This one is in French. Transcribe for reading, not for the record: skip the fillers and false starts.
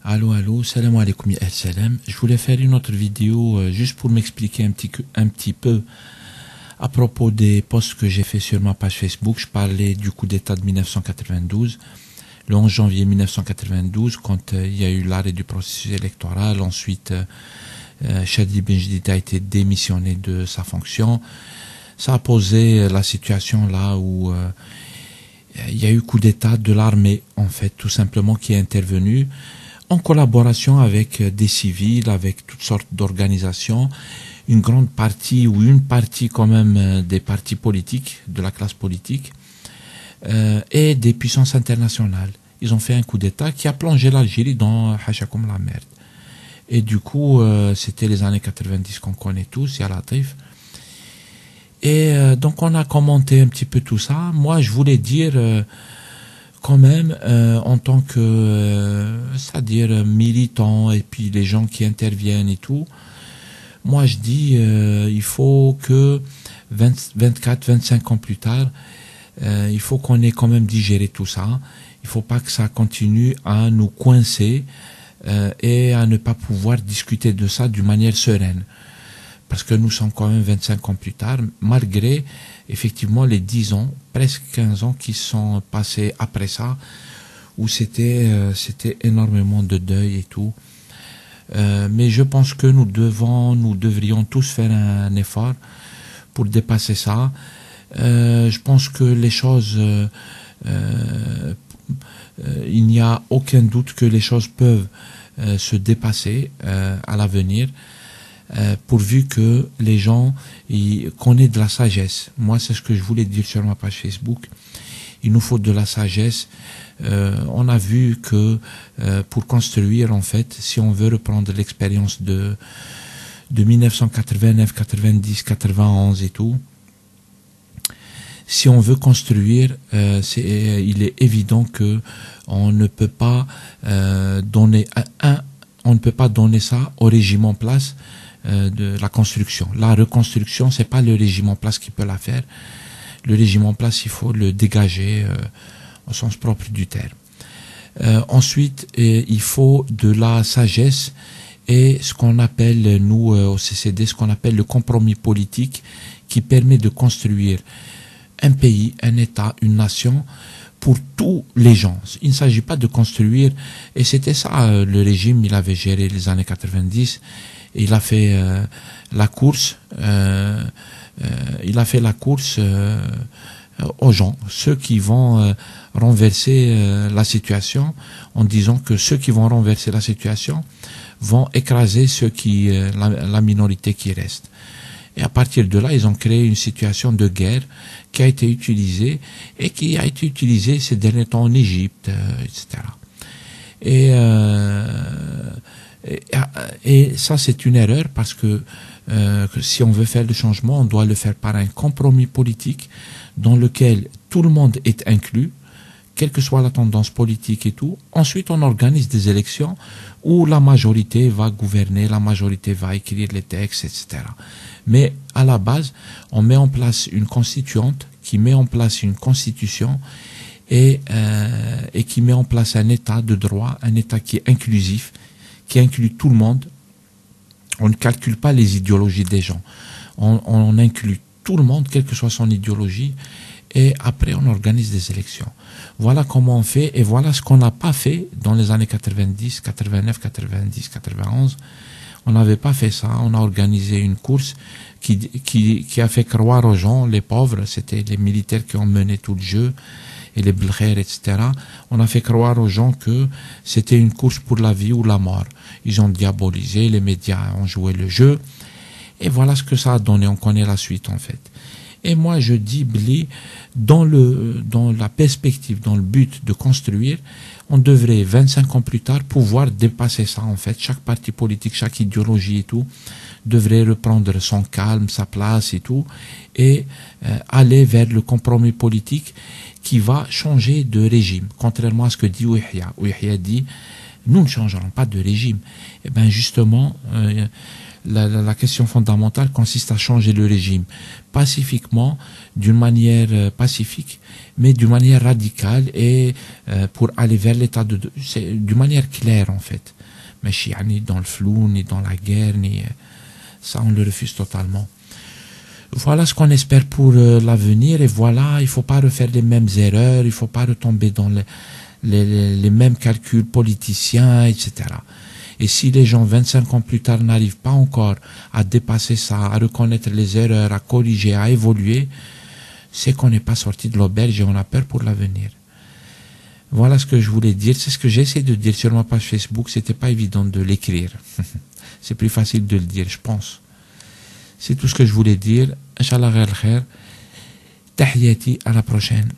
Allô, allô, salam alaikum ya salam. Je voulais faire une autre vidéo juste pour m'expliquer un petit peu à propos des posts que j'ai fait sur ma page Facebook. Je parlais du coup d'État de 1992, le 11 janvier 1992, quand il y a eu l'arrêt du processus électoral. Ensuite, Chadli Benjedid a été démissionné de sa fonction. Ça a posé la situation là où il y a eu coup d'État de l'armée, en fait, tout simplement, qui est intervenu en collaboration avec des civils, avec toutes sortes d'organisations, une grande partie ou une partie quand même des partis politiques, de la classe politique, et des puissances internationales. Ils ont fait un coup d'État qui a plongé l'Algérie dans Hachakoum la merde. Et du coup, c'était les années 90 qu'on connaît tous, ya Latif. Et donc on a commenté un petit peu tout ça. Moi, je voulais dire quand même, en tant que, c'est-à-dire militant, et puis les gens qui interviennent et tout, moi je dis, il faut que 24, 25 ans plus tard, il faut qu'on ait quand même digéré tout ça. Il faut pas que ça continue à nous coincer et à ne pas pouvoir discuter de ça d'une manière sereine. Parce que nous sommes quand même 25 ans plus tard, malgré effectivement les 10 ans, presque 15 ans qui sont passés après ça, où c'était énormément de deuil et tout. Mais je pense que nous devrions tous faire un effort pour dépasser ça. Je pense que les choses, il n'y a aucun doute que les choses peuvent se dépasser à l'avenir. Pourvu que les gens qu'on ait de la sagesse. Moi, c'est ce que je voulais dire sur ma page Facebook. Il nous faut de la sagesse. On a vu que pour construire, en fait, si on veut reprendre l'expérience de 1989, 90, 91 et tout, si on veut construire, il est évident que on ne peut pas donner ça au régime en place de la construction. La reconstruction, c'est pas le régime en place qui peut la faire. Le régime en place, il faut le dégager au sens propre du terme. Ensuite, il faut de la sagesse et ce qu'on appelle, nous, au CCD, ce qu'on appelle le compromis politique qui permet de construire un pays, un État, une nation pour tous les gens. Il ne s'agit pas de construire, et c'était ça, le régime, il avait géré les années 90. Il a fait la course, aux gens, ceux qui vont renverser la situation, en disant que ceux qui vont renverser la situation vont écraser la minorité qui reste. Et à partir de là, ils ont créé une situation de guerre qui a été utilisée ces derniers temps en Égypte, etc. Et ça, c'est une erreur parce que si on veut faire le changement, on doit le faire par un compromis politique dans lequel tout le monde est inclus, quelle que soit la tendance politique et tout. Ensuite, on organise des élections où la majorité va gouverner, la majorité va écrire les textes, etc. Mais à la base, on met en place une constituante qui met en place une constitution et qui met en place un état de droit, un état qui est inclusif, qui inclut tout le monde. On ne calcule pas les idéologies des gens. On inclut tout le monde, quelle que soit son idéologie, et après on organise des élections. Voilà comment on fait, et voilà ce qu'on n'a pas fait dans les années 90, 89, 90, 91. On n'avait pas fait ça. On a organisé une course qui a fait croire aux gens, les pauvres, c'était les militaires qui ont mené tout le jeu, et les blkhers, etc. On a fait croire aux gens que c'était une course pour la vie ou la mort. Ils ont diabolisé, les médias ont joué le jeu, et voilà ce que ça a donné. On connaît la suite, en fait. Et moi, je dis, Bli, dans la perspective, dans le but de construire, on devrait, 25 ans plus tard, pouvoir dépasser ça, en fait. Chaque parti politique, chaque idéologie et tout, devrait reprendre son calme, sa place et tout, et aller vers le compromis politique qui va changer de régime, contrairement à ce que dit Ouihia. Ouihia dit, nous ne changerons pas de régime. Et bien justement, la question fondamentale consiste à changer le régime pacifiquement, d'une manière pacifique, mais d'une manière radicale et pour aller vers l'état c'est d'une manière claire en fait. Mais ni dans le flou, ni dans la guerre, ni ça on le refuse totalement. Voilà ce qu'on espère pour l'avenir et voilà, il faut pas refaire les mêmes erreurs, il faut pas retomber dans les mêmes calculs politiciens, etc. Et si les gens 25 ans plus tard n'arrivent pas encore à dépasser ça, à reconnaître les erreurs, à corriger, à évoluer, c'est qu'on n'est pas sorti de l'auberge et on a peur pour l'avenir. Voilà ce que je voulais dire, c'est ce que j'essaie de dire sur ma page Facebook, c'était pas évident de l'écrire. C'est plus facile de le dire, je pense. C'est tout ce que je voulais dire. Inch'Allah ghayr khair. Tahiyati, à la prochaine.